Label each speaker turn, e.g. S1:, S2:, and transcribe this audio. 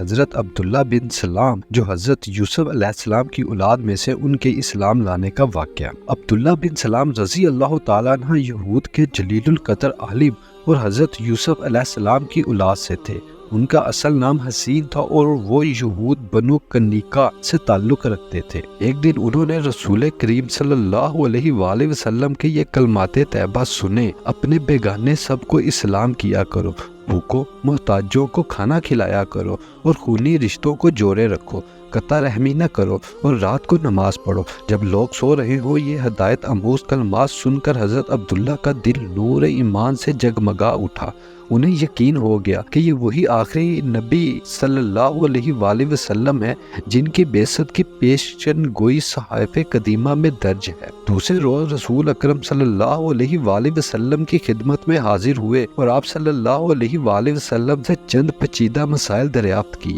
S1: حضرت عبداللہ بن سلام جو حضرت یوسف علیہ السلام کی اولاد میں سے ان کے اسلام لانے کا واقعہ۔ عبداللہ بن سلام رضی اللہ تعالیٰ عنہ یہود کے جلیل القدر عالم اور حضرت یوسف علیہ السلام کی اولاد سے تھے۔ ان کا اصل نام حسین تھا اور وہ یہود بنو کنیکا سے تعلق رکھتے تھے۔ ایک دن انہوں نے رسول کریم صلی اللہ علیہ وآلہ وسلم کے یہ کلمات طیبہ سنے، اپنے بیگانے سب کو اسلام کیا کرو، بھوکوں محتاجوں کو کھانا کھلایا کرو اور خونی رشتوں کو جوڑے رکھو، قطع رحمی نہ کرو اور رات کو نماز پڑھو۔ جب لوگ سو رہے ہو یہ ہدایت آموز کلمات سن کر حضرت عبداللہ کا دل نور ایمان سے جگمگا اٹھا۔ انہیں یقین ہو گیا کہ یہ وہی آخری نبی صلی اللہ علیہ وآلہ وسلم ہے جن کی بعثت کی پیشن گوئی صحائف قدیمہ میں درج ہے۔ دوسرے روز رسول اکرم صلی اللہ علیہ وآلہ وسلم کی خدمت میں حاضر ہوئے اور آپ صلی اللہ علیہ وآلہ وسلم سے چند پیچیدہ مسائل دریافت کیے۔